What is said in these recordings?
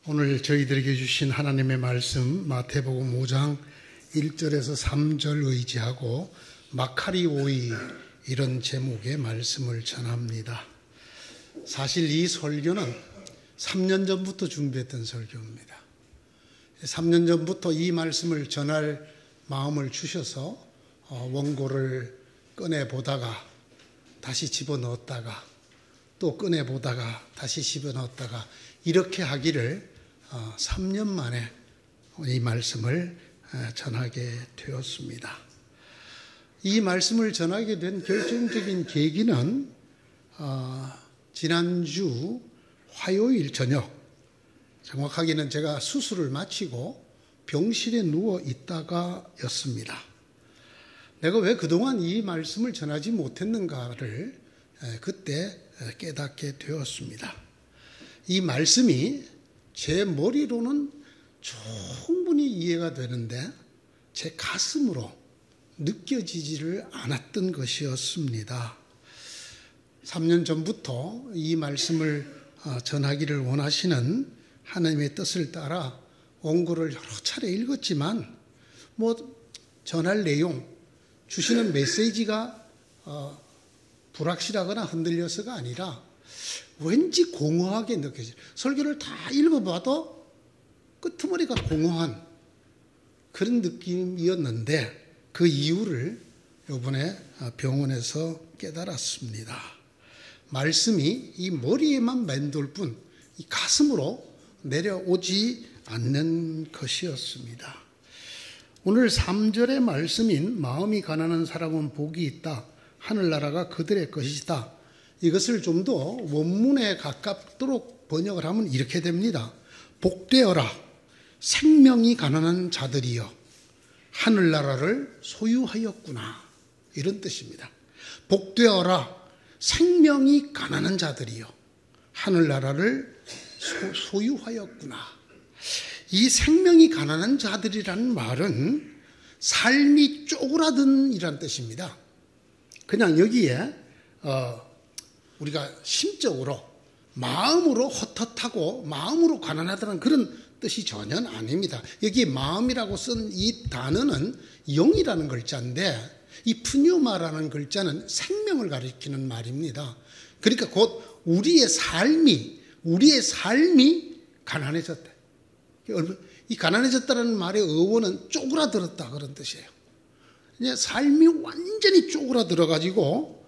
오늘 저희들에게 주신 하나님의 말씀 마태복음 5장 1절에서 3절 의지하고 마카리 오이 이런 제목의 말씀을 전합니다. 사실 이 설교는 3년 전부터 준비했던 설교입니다. 3년 전부터 이 말씀을 전할 마음을 주셔서 원고를 꺼내보다가 다시 집어넣었다가 또 꺼내보다가 다시 집어넣었다가 이렇게 하기를 3년 만에 이 말씀을 전하게 되었습니다. 이 말씀을 전하게 된 결정적인 계기는 지난주 화요일 저녁, 정확하게는 제가 수술을 마치고 병실에 누워 있다가였습니다. 내가 왜 그동안 이 말씀을 전하지 못했는가를 그때 깨닫게 되었습니다. 이 말씀이 제 머리로는 충분히 이해가 되는데 제 가슴으로 느껴지지를 않았던 것이었습니다. 3년 전부터 이 말씀을 전하기를 원하시는 하나님의 뜻을 따라 원고를 여러 차례 읽었지만 전할 내용, 주시는 메시지가 불확실하거나 흔들려서가 아니라 왠지 공허하게 느껴져요. 설교를 다 읽어봐도 끄트머리가 공허한 그런 느낌이었는데 그 이유를 이번에 병원에서 깨달았습니다. 말씀이 이 머리에만 맴돌 뿐 이 가슴으로 내려오지 않는 것이었습니다. 오늘 3절의 말씀인 마음이 가난한 사람은 복이 있다. 하늘나라가 그들의 것이다. 이것을 좀 더 원문에 가깝도록 번역을 하면 이렇게 됩니다. 복되어라 생명이 가난한 자들이여 하늘나라를 소유하였구나, 이런 뜻입니다. 복되어라 생명이 가난한 자들이여 하늘나라를 소유하였구나. 이 생명이 가난한 자들이라는 말은 삶이 쪼그라든 이란 뜻입니다. 그냥 여기에 우리가 심적으로 마음으로 헛헛하고 마음으로 가난하다는 그런 뜻이 전혀 아닙니다. 여기 마음이라고 쓴 이 단어는 영이라는 글자인데 이 푸뉴마라는 글자는 생명을 가리키는 말입니다. 그러니까 곧 우리의 삶이 가난해졌다. 이 가난해졌다는 말의 어원은 쪼그라들었다 그런 뜻이에요. 삶이 완전히 쪼그라들어가지고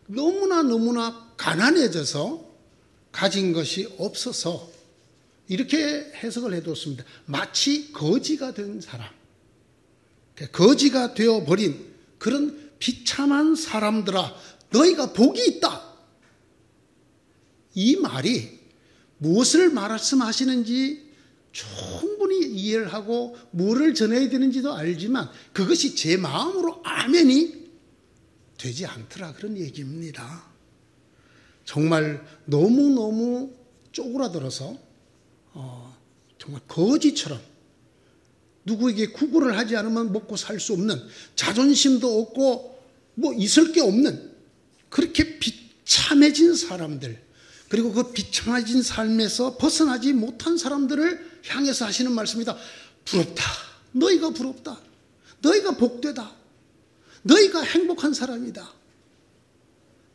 너무나 가난해져서 가진 것이 없어서 이렇게 해석을 해뒀습니다. 마치 거지가 된 사람, 거지가 되어버린 그런 비참한 사람들아 너희가 복이 있다. 이 말이 무엇을 말씀하시는지 충분히 이해를 하고 뭐를 전해야 되는지도 알지만 그것이 제 마음으로 아멘이 되지 않더라 그런 얘기입니다. 정말 너무너무 쪼그라들어서 정말 거지처럼 누구에게 구걸을 하지 않으면 먹고 살 수 없는, 자존심도 없고 있을 게 없는 그렇게 비참해진 사람들, 그리고 그 비참해진 삶에서 벗어나지 못한 사람들을 향해서 하시는 말씀이다. 부럽다. 너희가 부럽다. 너희가 복되다. 너희가 행복한 사람이다.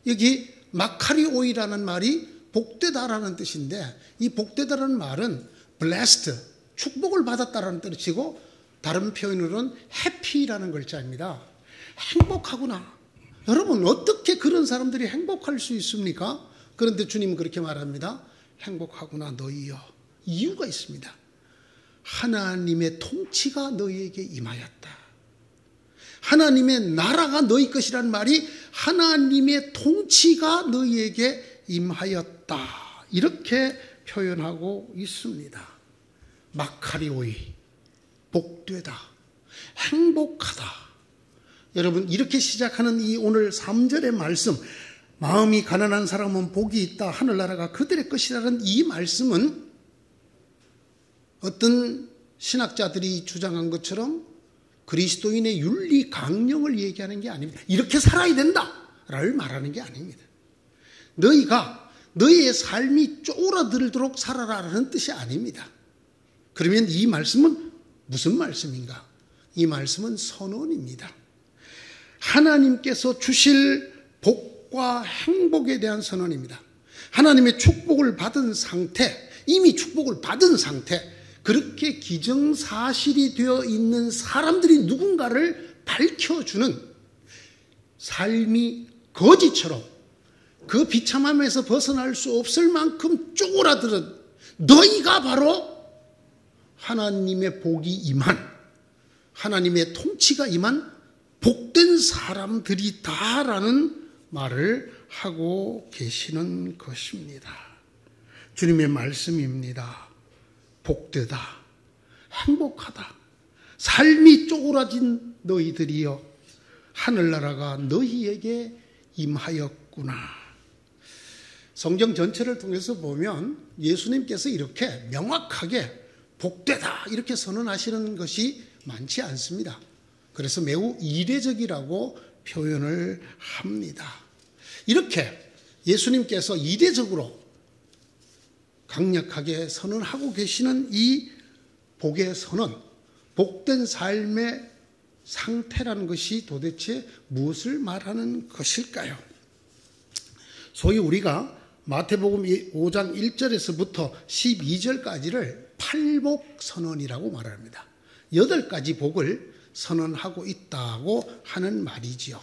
여기 마카리 오이라는 말이 복되다라는 뜻인데 이 복되다라는 말은 blessed, 축복을 받았다라는 뜻이고 다른 표현으로는 happy라는 글자입니다. 행복하구나. 여러분 어떻게 그런 사람들이 행복할 수 있습니까? 그런데 주님은 그렇게 말합니다. 행복하구나 너희여. 이유가 있습니다. 하나님의 통치가 너희에게 임하였다. 하나님의 나라가 너희 것이란 말이 하나님의 통치가 너희에게 임하였다. 이렇게 표현하고 있습니다. 마카리오이, 복되다, 행복하다. 여러분 이렇게 시작하는 이 오늘 3절의 말씀, 마음이 가난한 사람은 복이 있다. 하늘나라가 그들의 것이라는 이 말씀은 어떤 신학자들이 주장한 것처럼 그리스도인의 윤리 강령을 얘기하는 게 아닙니다. 이렇게 살아야 된다를 말하는 게 아닙니다. 너희가 너희의 삶이 쪼그라들도록 살아라라는 뜻이 아닙니다. 그러면 이 말씀은 무슨 말씀인가? 이 말씀은 선언입니다. 하나님께서 주실 복과 행복에 대한 선언입니다. 하나님의 축복을 받은 상태, 이미 축복을 받은 상태, 그렇게 기정사실이 되어 있는 사람들이 누군가를 밝혀주는 삶이 거지처럼 그 비참함에서 벗어날 수 없을 만큼 쪼그라들은 너희가 바로 하나님의 복이 임한, 하나님의 통치가 임한 복된 사람들이다라는 말을 하고 계시는 것입니다. 주님의 말씀입니다. 복되다, 행복하다, 삶이 쪼그라진 너희들이여 하늘나라가 너희에게 임하였구나. 성경 전체를 통해서 보면 예수님께서 이렇게 명확하게 복되다 이렇게 선언하시는 것이 많지 않습니다. 그래서 매우 이례적이라고 표현을 합니다. 이렇게 예수님께서 이례적으로 강력하게 선언하고 계시는 이 복의 선언, 복된 삶의 상태라는 것이 도대체 무엇을 말하는 것일까요? 소위 우리가 마태복음 5장 1절에서부터 12절까지를 팔복선언이라고 말합니다. 8가지 복을 선언하고 있다고 하는 말이지요.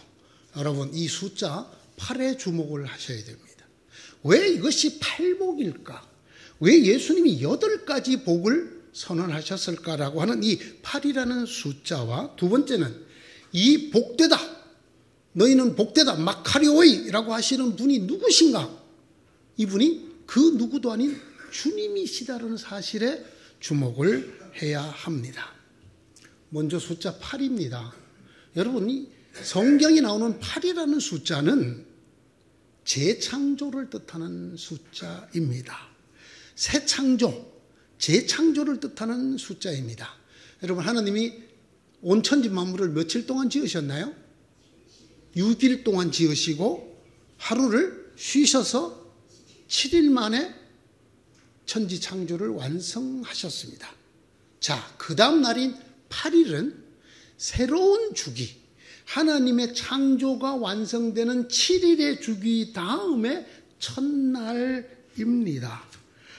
여러분, 이 숫자 8에 주목을 하셔야 됩니다. 왜 이것이 팔복일까? 왜 예수님이 8가지 복을 선언하셨을까라고 하는 이 8이라는 숫자와, 두 번째는 이 복되다, 너희는 복되다, 마카리오이라고 하시는 분이 누구신가? 이분이 그 누구도 아닌 주님이시다라는 사실에 주목을 해야 합니다. 먼저 숫자 8입니다. 여러분이 성경에 나오는 8이라는 숫자는 재창조를 뜻하는 숫자입니다. 새 창조, 재창조를 뜻하는 숫자입니다. 여러분, 하나님이 온 천지 만물을 며칠 동안 지으셨나요? 6일 동안 지으시고 하루를 쉬셔서 7일 만에 천지 창조를 완성하셨습니다. 자, 그 다음 날인 8일은 새로운 주기, 하나님의 창조가 완성되는 7일의 주기 다음에 첫날입니다.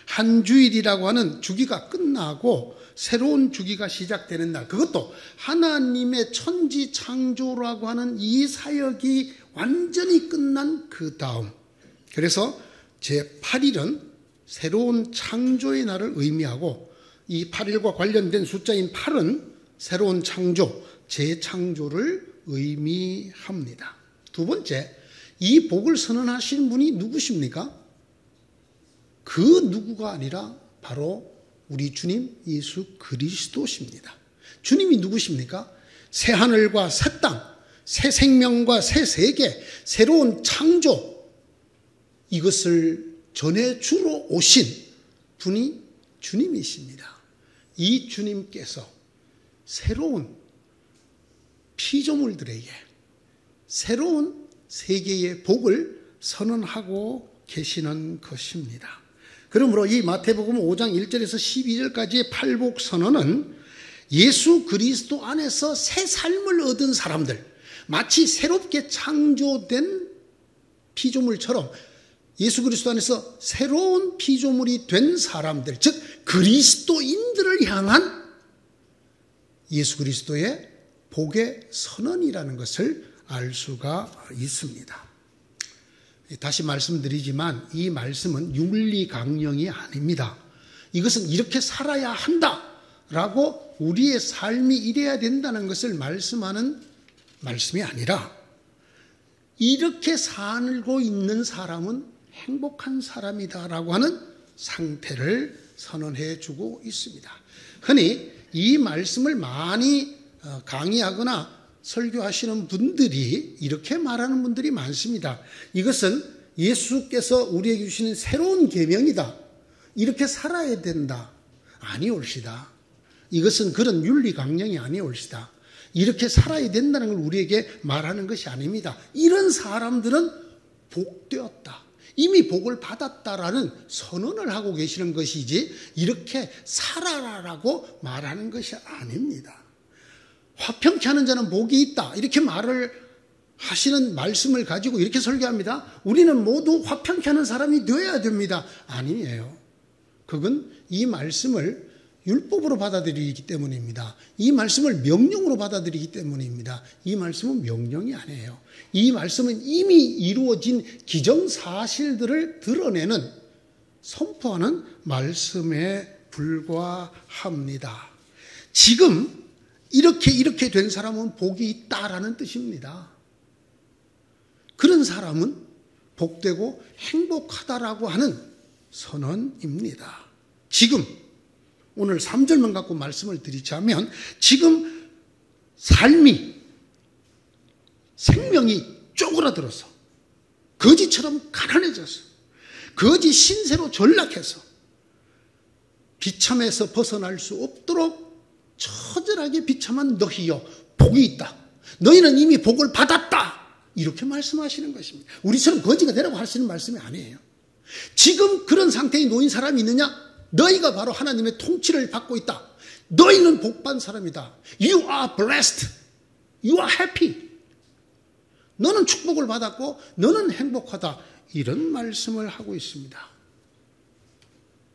한 주일이라고 하는 주기가 끝나고 새로운 주기가 시작되는 날, 그것도 하나님의 천지 창조라고 하는 이 사역이 완전히 끝난 그 다음, 그래서 제8일은 새로운 창조의 날을 의미하고, 이 8일과 관련된 숫자인 8은 새로운 창조, 재창조를 의미합니다. 두 번째, 이 복을 선언하신 분이 누구십니까? 그 누구가 아니라 바로 우리 주님 예수 그리스도십니다. 주님이 누구십니까? 새 하늘과 새 땅, 새 생명과 새 세계, 새로운 창조, 이것을 전해주러 오신 분이 주님이십니다. 이 주님께서 새로운 피조물들에게 새로운 세계의 복을 선언하고 계시는 것입니다. 그러므로 이 마태복음 5장 1절에서 12절까지의 팔복 선언은 예수 그리스도 안에서 새 삶을 얻은 사람들, 마치 새롭게 창조된 피조물처럼 예수 그리스도 안에서 새로운 피조물이 된 사람들, 즉 그리스도인들을 향한 예수 그리스도의 복의 선언이라는 것을 알 수가 있습니다. 다시 말씀드리지만 이 말씀은 윤리 강령이 아닙니다. 이것은 이렇게 살아야 한다라고 우리의 삶이 이래야 된다는 것을 말씀하는 말씀이 아니라, 이렇게 살고 있는 사람은 행복한 사람이다라고 하는 상태를 선언해 주고 있습니다. 흔히 이 말씀을 많이 강의하거나 설교하시는 분들이 이렇게 말하는 분들이 많습니다. 이것은 예수께서 우리에게 주시는 새로운 계명이다, 이렇게 살아야 된다. 아니올시다. 이것은 그런 윤리 강령이 아니올시다. 이렇게 살아야 된다는 걸 우리에게 말하는 것이 아닙니다. 이런 사람들은 복되었다, 이미 복을 받았다라는 선언을 하고 계시는 것이지 이렇게 살아라라고 말하는 것이 아닙니다. 화평케 하는 자는 복이 있다 이렇게 말을 하시는 말씀을 가지고 이렇게 설교합니다. 우리는 모두 화평케 하는 사람이 되어야 됩니다. 아니에요. 그건 이 말씀을 율법으로 받아들이기 때문입니다. 이 말씀을 명령으로 받아들이기 때문입니다. 이 말씀은 명령이 아니에요. 이 말씀은 이미 이루어진 기정사실들을 드러내는 선포하는 말씀에 불과합니다. 지금 이렇게 된 사람은 복이 있다라는 뜻입니다. 그런 사람은 복되고 행복하다라고 하는 선언입니다. 지금 오늘 3절만 갖고 말씀을 드리자면 지금 생명이 쪼그라들어서 거지처럼 가난해져서 거지 신세로 전락해서 비참에서 벗어날 수 없도록 처절하게 비참한 너희여 복이 있다. 너희는 이미 복을 받았다. 이렇게 말씀하시는 것입니다. 우리처럼 거지가 되라고 하시는 말씀이 아니에요. 지금 그런 상태에 놓인 사람이 있느냐? 너희가 바로 하나님의 통치를 받고 있다. 너희는 복받은 사람이다. You are blessed. You are happy. 너는 축복을 받았고 너는 행복하다. 이런 말씀을 하고 있습니다.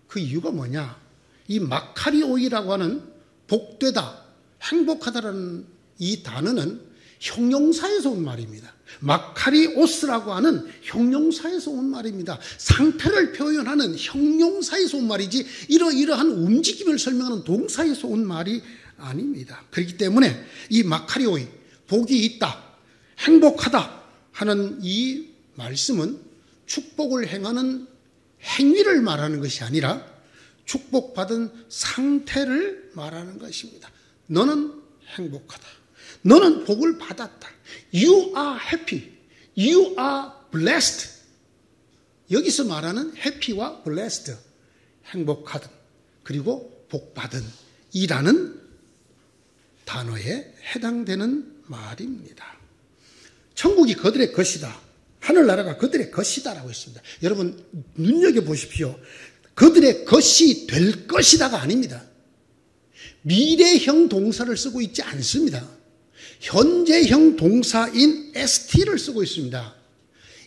그 이유가 뭐냐? 이 마카리오이라고 하는 복되다, 행복하다라는 이 단어는 형용사에서 온 말입니다. 마카리오스라고 하는 형용사에서 온 말입니다. 상태를 표현하는 형용사에서 온 말이지 이러한 움직임을 설명하는 동사에서 온 말이 아닙니다. 그렇기 때문에 이 마카리오이, 복이 있다, 행복하다 하는 이 말씀은 축복을 행하는 행위를 말하는 것이 아니라 축복받은 상태를 말하는 것입니다. 너는 행복하다. 너는 복을 받았다. You are happy. You are blessed. 여기서 말하는 happy와 blessed, 행복하든 그리고 복받은 이라는 단어에 해당되는 말입니다. 천국이 그들의 것이다. 하늘나라가 그들의 것이다라고 했습니다. 여러분 눈여겨보십시오. 그들의 것이 될 것이다가 아닙니다. 미래형 동사를 쓰고 있지 않습니다. 현재형 동사인 st를 쓰고 있습니다.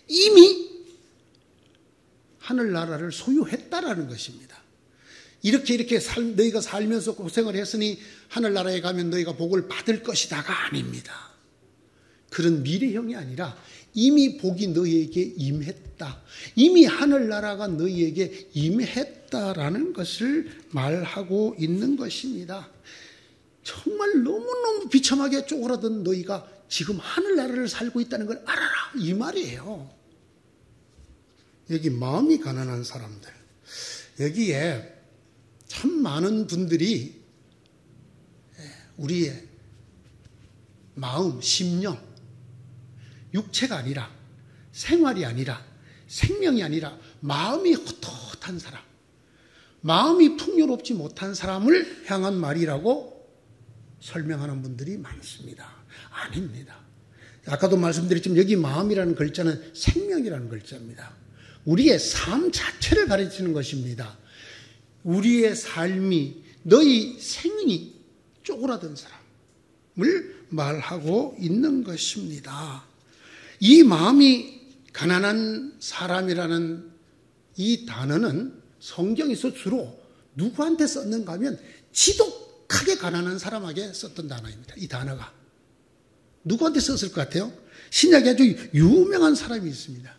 이미 하늘나라를 소유했다라는 것입니다. 이렇게 너희가 살면서 고생을 했으니 하늘나라에 가면 너희가 복을 받을 것이다가 아닙니다. 그런 미래형이 아니라 이미 복이 너희에게 임했다. 이미 하늘나라가 너희에게 임했다라는 것을 말하고 있는 것입니다. 정말 너무너무 비참하게 쪼그라든 너희가 지금 하늘나라를 살고 있다는 걸 알아라. 이 말이에요. 여기 마음이 가난한 사람들. 여기에 참 많은 분들이 우리의 마음, 심령, 육체가 아니라 생활이 아니라 생명이 아니라 마음이 헛헛한 사람, 마음이 풍요롭지 못한 사람을 향한 말이라고 설명하는 분들이 많습니다. 아닙니다. 아까도 말씀드렸지만 여기 마음이라는 글자는 생명이라는 글자입니다. 우리의 삶 자체를 가르치는 것입니다. 우리의 삶이 너희 생명이 쪼그라든 사람을 말하고 있는 것입니다. 이 마음이 가난한 사람이라는 이 단어는 성경에서 주로 누구한테 썼는가 하면 지독하게 가난한 사람에게 썼던 단어입니다. 이 단어가. 누구한테 썼을 것 같아요? 신약에 아주 유명한 사람이 있습니다.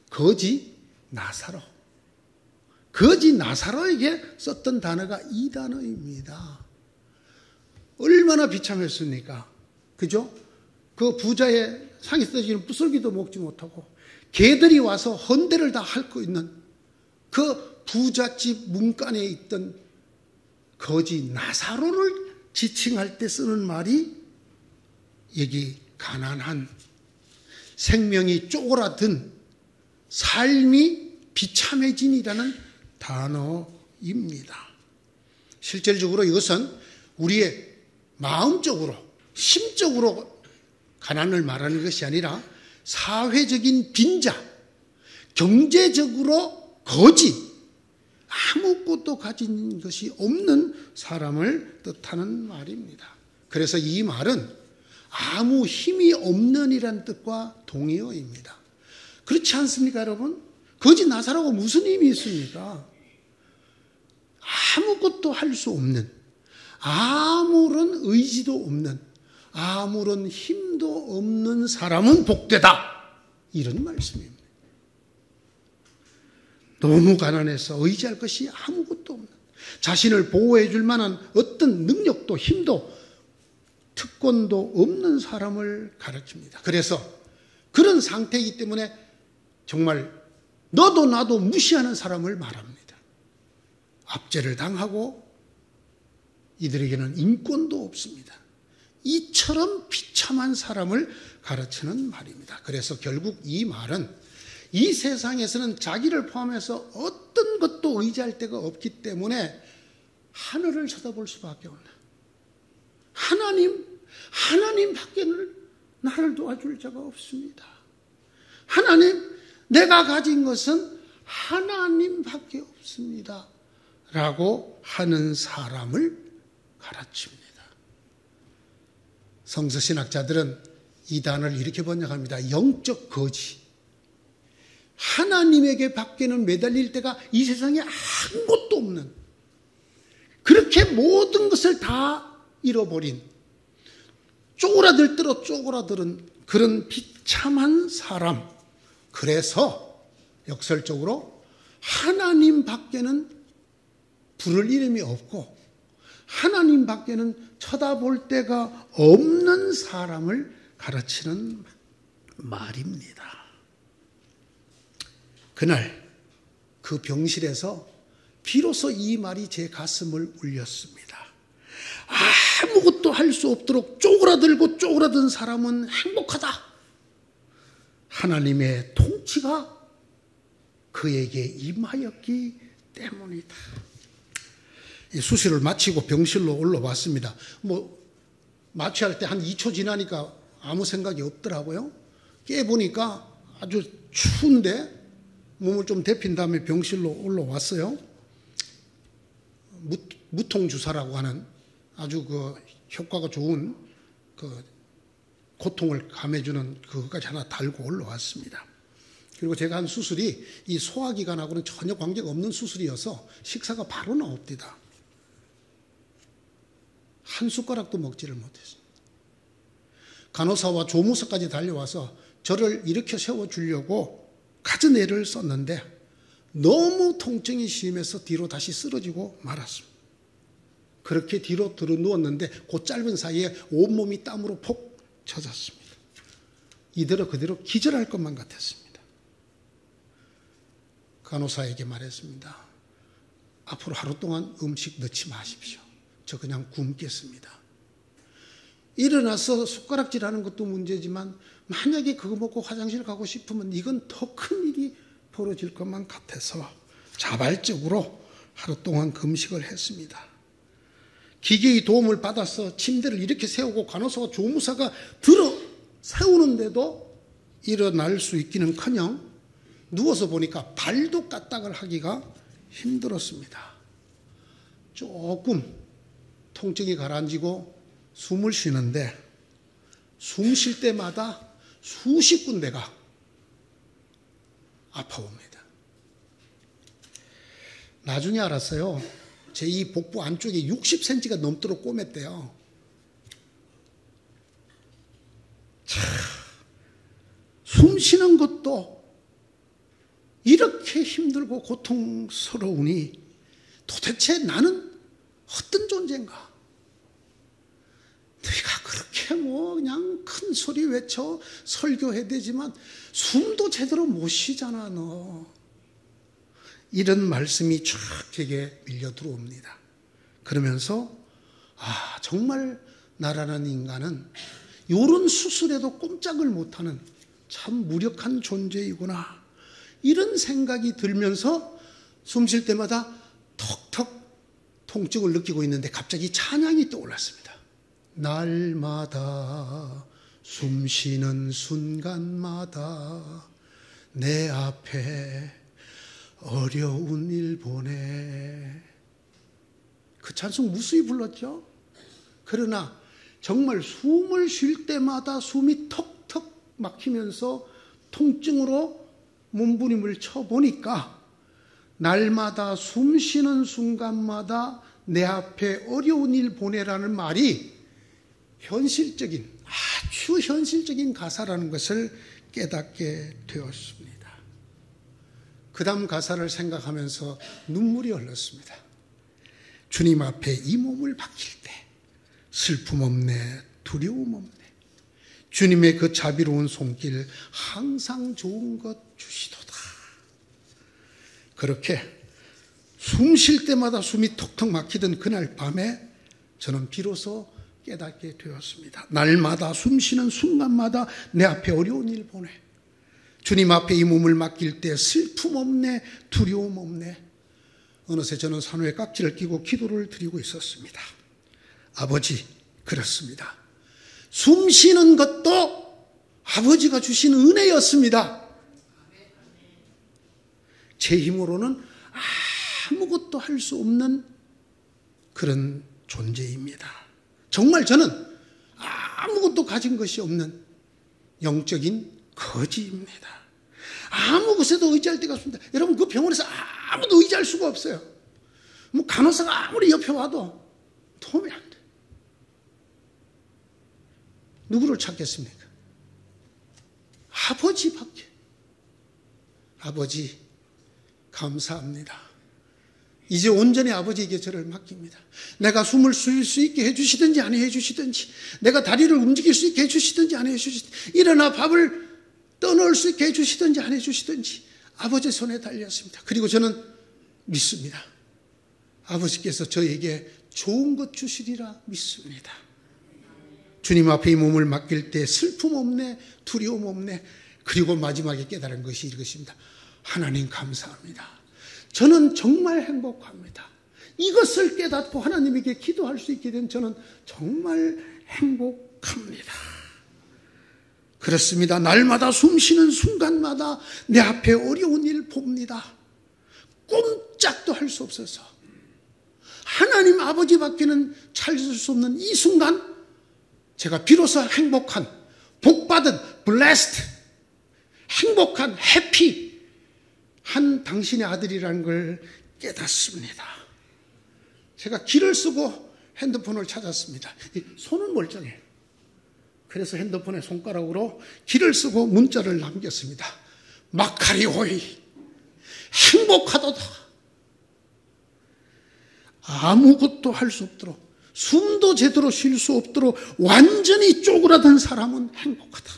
거지 나사로. 거지 나사로에게 썼던 단어가 이 단어입니다. 얼마나 비참했습니까? 그죠? 그 부자의 상이 써지는 부슬기도 먹지 못하고 개들이 와서 헌대를 다 핥고 있는 그 부잣집 문간에 있던 거지 나사로를 지칭할 때 쓰는 말이 여기 가난한 생명이 쪼그라든 삶이 비참해진이라는 단어입니다. 실질적으로 이것은 우리의 마음적으로 심적으로 가난을 말하는 것이 아니라 사회적인 빈자, 경제적으로 거지, 아무것도 가진 것이 없는 사람을 뜻하는 말입니다. 그래서 이 말은 아무 힘이 없는이란 뜻과 동의어입니다. 그렇지 않습니까, 여러분? 거지 나사로가 무슨 힘이 있습니까? 아무것도 할 수 없는, 아무런 의지도 없는, 아무런 힘도 없는 사람은 복되다, 이런 말씀입니다. 너무 가난해서 의지할 것이 아무것도 없는, 자신을 보호해 줄 만한 어떤 능력도 힘도 특권도 없는 사람을 가르칩니다. 그래서 그런 상태이기 때문에 정말 너도 나도 무시하는 사람을 말합니다. 압제를 당하고 이들에게는 인권도 없습니다. 이처럼 비참한 사람을 가르치는 말입니다. 그래서 결국 이 말은 이 세상에서는 자기를 포함해서 어떤 것도 의지할 데가 없기 때문에 하늘을 쳐다볼 수밖에 없는, 하나님 밖에는 나를 도와줄 자가 없습니다. 하나님, 내가 가진 것은 하나님밖에 없습니다. 라고 하는 사람을 가르칩니다. 성서신학자들은 이 단어를 이렇게 번역합니다. 영적 거지. 하나님에게 밖에는 매달릴 데가 이 세상에 아무것도 없는, 그렇게 모든 것을 다 잃어버린, 쪼그라들은 그런 비참한 사람. 그래서 역설적으로 하나님 밖에는 부를 이름이 없고 하나님 밖에는 쳐다볼 데가 없는 사람을 가르치는 말입니다. 그날 그 병실에서 비로소 이 말이 제 가슴을 울렸습니다. 아무것도 할 수 없도록 쪼그라든 사람은 행복하다. 하나님의 통치가 그에게 임하였기 때문이다. 수술을 마치고 병실로 올라왔습니다. 마취할 때 한 2초 지나니까 아무 생각이 없더라고요. 깨보니까 아주 추운데 몸을 좀 데핀 다음에 병실로 올라왔어요. 무통주사라고 하는 아주 그 효과가 좋은 그 고통을 감해주는 그것까지 하나 달고 올라왔습니다. 그리고 제가 한 수술이 이 소화기관하고는 전혀 관계가 없는 수술이어서 식사가 바로 나옵니다. 한 숟가락도 먹지를 못했습니다. 간호사와 조무사까지 달려와서 저를 일으켜 세워주려고 갖은 애를 썼는데 너무 통증이 심해서 뒤로 다시 쓰러지고 말았습니다. 그렇게 뒤로 들어 누웠는데 그 짧은 사이에 온몸이 땀으로 폭 젖었습니다. 이대로 그대로 기절할 것만 같았습니다. 간호사에게 말했습니다. 앞으로 하루 동안 음식 넣지 마십시오. 저 그냥 굶겠습니다. 일어나서 숟가락질하는 것도 문제지만 만약에 그거 먹고 화장실 가고 싶으면 이건 더 큰 일이 벌어질 것만 같아서 자발적으로 하루 동안 금식을 했습니다. 기계의 도움을 받아서 침대를 이렇게 세우고 간호사와 조무사가 들어 세우는데도 일어날 수 있기는커녕 누워서 보니까 발도 까딱을 하기가 힘들었습니다. 조금 통증이 가라앉고 숨을 쉬는데 숨 쉴 때마다 수십 군데가 아파옵니다. 나중에 알았어요. 제 이 복부 안쪽에 60cm가 넘도록 꼬맸대요. 숨 쉬는 것도 이렇게 힘들고 고통스러우니 도대체 나는 어떤 존재인가? 네가 그렇게 그냥 큰 소리 외쳐 설교해야 되지만 숨도 제대로 못 쉬잖아 너. 이런 말씀이 쫙 제게 밀려 들어옵니다. 그러면서 정말 나라는 인간은 이런 수술에도 꼼짝을 못하는 참 무력한 존재이구나. 이런 생각이 들면서 숨 쉴 때마다 턱턱 통증을 느끼고 있는데 갑자기 찬양이 떠올랐습니다. 날마다 숨 쉬는 순간마다 내 앞에 어려운 일 보내. 그 찬송 무수히 불렀죠. 그러나 정말 숨을 쉴 때마다 숨이 턱턱 막히면서 통증으로 몸부림을 쳐보니까 날마다 숨 쉬는 순간마다 내 앞에 어려운 일 보내라는 말이 현실적인, 아주 현실적인 가사라는 것을 깨닫게 되었습니다. 그 다음 가사를 생각하면서 눈물이 흘렀습니다. 주님 앞에 이 몸을 맡길 때 슬픔 없네, 두려움 없네. 주님의 그 자비로운 손길 항상 좋은 것 주시도다. 그렇게 숨 쉴 때마다 숨이 턱턱 막히던 그날 밤에 저는 비로소 깨닫게 되었습니다. 날마다 숨 쉬는 순간마다 내 앞에 어려운 일 보내. 주님 앞에 이 몸을 맡길 때 슬픔 없네, 두려움 없네. 어느새 저는 산후에 깍지를 끼고 기도를 드리고 있었습니다. 아버지, 그렇습니다. 숨 쉬는 것도 아버지가 주신 은혜였습니다. 제 힘으로는 아무것도 할 수 없는 그런 존재입니다. 정말 저는 아무것도 가진 것이 없는 영적인 거지입니다. 아무 곳에도 의지할 데가 없습니다. 여러분, 그 병원에서 아무도 의지할 수가 없어요. 뭐 간호사가 아무리 옆에 와도 도움이 안 돼. 누구를 찾겠습니까? 아버지밖에. 아버지, 감사합니다. 이제 온전히 아버지에게 저를 맡깁니다. 내가 숨을 쉴 수 있게 해주시든지 안 해주시든지, 내가 다리를 움직일 수 있게 해주시든지 안 해주시든지, 일어나 밥을 떠넣을 수 있게 해주시든지 안 해주시든지 아버지 손에 달렸습니다. 그리고 저는 믿습니다. 아버지께서 저에게 좋은 것 주시리라 믿습니다. 주님 앞에 이 몸을 맡길 때 슬픔 없네, 두려움 없네. 그리고 마지막에 깨달은 것이 이것입니다. 하나님 감사합니다. 저는 정말 행복합니다. 이것을 깨닫고 하나님에게 기도할 수 있게 된 저는 정말 행복합니다. 그렇습니다. 날마다 숨 쉬는 순간마다 내 앞에 어려운 일 봅니다. 꼼짝도 할 수 없어서 하나님 아버지밖에는 찾을 수 없는 이 순간 제가 비로소 행복한, 복받은, blessed, 행복한, 해피 한 당신의 아들이라는 걸 깨닫습니다. 제가 길을 쓰고 핸드폰을 찾았습니다. 손은 멀쩡해요. 그래서 핸드폰에 손가락으로 길을 쓰고 문자를 남겼습니다. 마카리오이, 행복하도다. 아무것도 할 수 없도록, 숨도 제대로 쉴 수 없도록 완전히 쪼그라든 사람은 행복하다.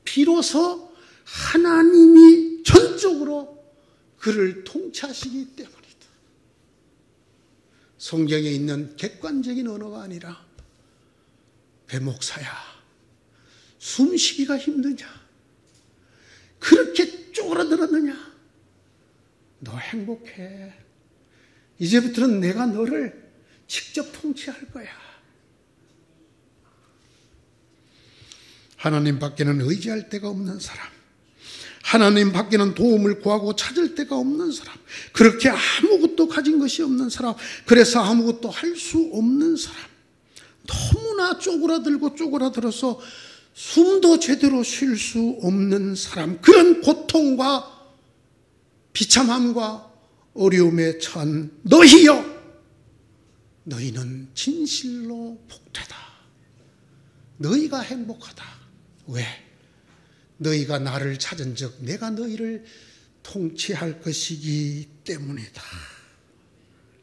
비로소 하나님이 전적으로 그를 통치하시기 때문이다. 성경에 있는 객관적인 언어가 아니라, 배목사야, 숨쉬기가 힘드냐? 그렇게 쪼그라들었느냐? 너 행복해. 이제부터는 내가 너를 직접 통치할 거야. 하나님 밖에는 의지할 데가 없는 사람, 하나님 밖에는 도움을 구하고 찾을 데가 없는 사람, 그렇게 아무것도 가진 것이 없는 사람, 그래서 아무것도 할 수 없는 사람, 너무나 쪼그라들고 쪼그라들어서 숨도 제대로 쉴 수 없는 사람, 그런 고통과 비참함과 어려움에 처한 너희여, 너희는 진실로 복되다. 너희가 행복하다. 왜? 너희가 나를 찾은 적 내가 너희를 통치할 것이기 때문이다.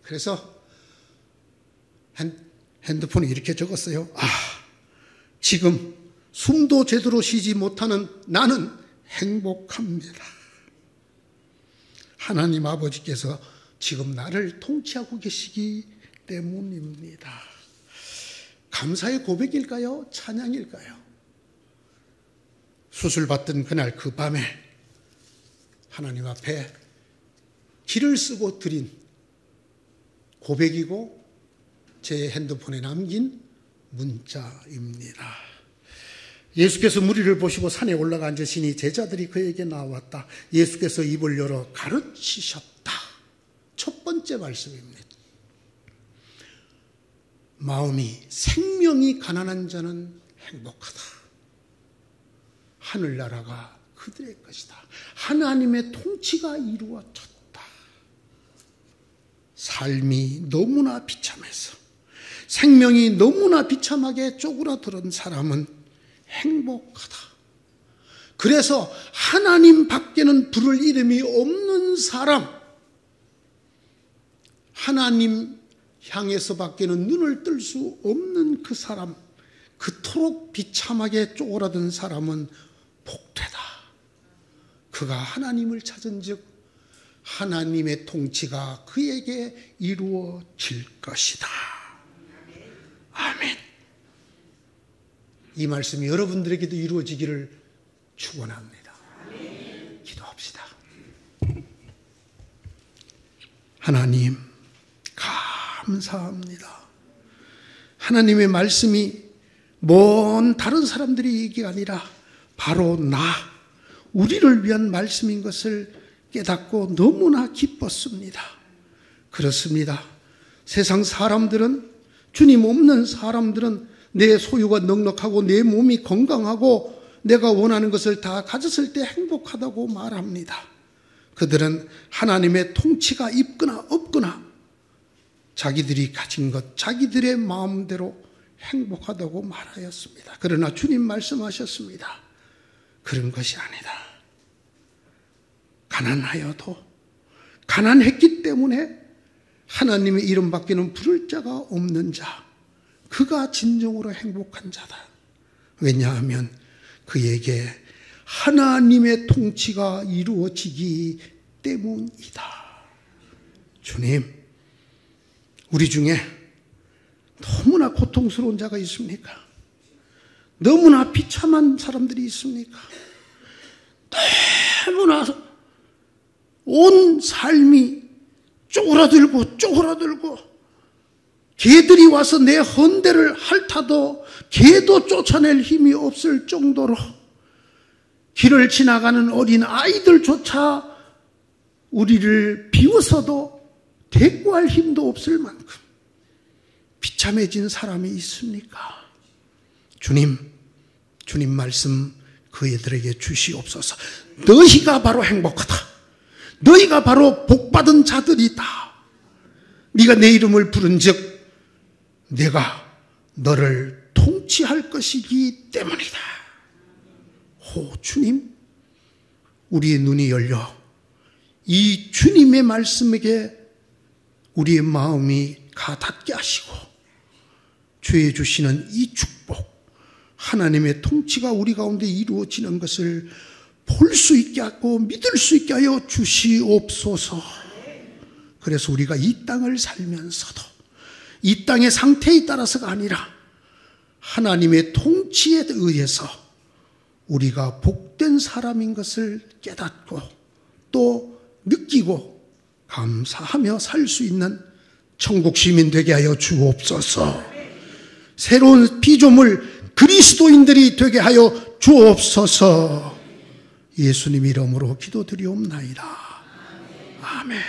그래서 핸드폰에 이렇게 적었어요. 지금 숨도 제대로 쉬지 못하는 나는 행복합니다. 하나님 아버지께서 지금 나를 통치하고 계시기 때문입니다. 감사의 고백일까요? 찬양일까요? 수술받던 그날 그 밤에 하나님 앞에 길을 쓰고 드린 고백이고 제 핸드폰에 남긴 문자입니다. 예수께서 무리를 보시고 산에 올라가 앉으시니 제자들이 그에게 나왔다. 예수께서 입을 열어 가르치셨다. 첫 번째 말씀입니다. 마음이 생명이 가난한 자는 행복하다. 하늘나라가 그들의 것이다. 하나님의 통치가 이루어졌다. 삶이 너무나 비참해서 생명이 너무나 비참하게 쪼그라드는 사람은 행복하다. 그래서 하나님 밖에는 부를 이름이 없는 사람, 하나님 향해서 밖에는 눈을 뜰 수 없는 그 사람, 그토록 비참하게 쪼그라든 사람은 복되다. 그가 하나님을 찾은 즉 하나님의 통치가 그에게 이루어질 것이다. 아멘. 이 말씀이 여러분들에게도 이루어지기를 축원합니다. 기도합시다. 하나님 감사합니다. 하나님의 말씀이 먼 다른 사람들의 얘기가 아니라 바로 우리를 위한 말씀인 것을 깨닫고 너무나 기뻤습니다. 그렇습니다. 세상 사람들은, 주님 없는 사람들은 내 소유가 넉넉하고 내 몸이 건강하고 내가 원하는 것을 다 가졌을 때 행복하다고 말합니다. 그들은 하나님의 통치가 있거나 없거나 자기들이 가진 것, 자기들의 마음대로 행복하다고 말하였습니다. 그러나 주님 말씀하셨습니다. 그런 것이 아니다. 가난하여도 가난했기 때문에 하나님의 이름 밖에는 부를 자가 없는 자, 그가 진정으로 행복한 자다. 왜냐하면 그에게 하나님의 통치가 이루어지기 때문이다. 주님, 우리 중에 너무나 고통스러운 자가 있습니까? 너무나 비참한 사람들이 있습니까? 너무나 온 삶이 쪼그라들고 개들이 와서 내 헌대를 핥아도 개도 쫓아낼 힘이 없을 정도로 길을 지나가는 어린 아이들조차 우리를 비웃어도 대꾸할 힘도 없을 만큼 비참해진 사람이 있습니까? 주님 말씀 그애들에게 주시옵소서. 너희가 바로 행복하다. 너희가 바로 복받은 자들이다. 네가 내 이름을 부른즉 내가 너를 통치할 것이기 때문이다. 주님, 우리의 눈이 열려 이 주님의 말씀에게 우리의 마음이 가닿게 하시고 주의 주시는 이 축복, 하나님의 통치가 우리 가운데 이루어지는 것을 볼 수 있게 하고 믿을 수 있게 하여 주시옵소서. 그래서 우리가 이 땅을 살면서도 이 땅의 상태에 따라서가 아니라 하나님의 통치에 의해서 우리가 복된 사람인 것을 깨닫고 또 느끼고 감사하며 살 수 있는 천국 시민 되게 하여 주옵소서. 새로운 피조물 그리스도인들이 되게 하여 주옵소서. 예수님 이름으로 기도드리옵나이다. 아멘.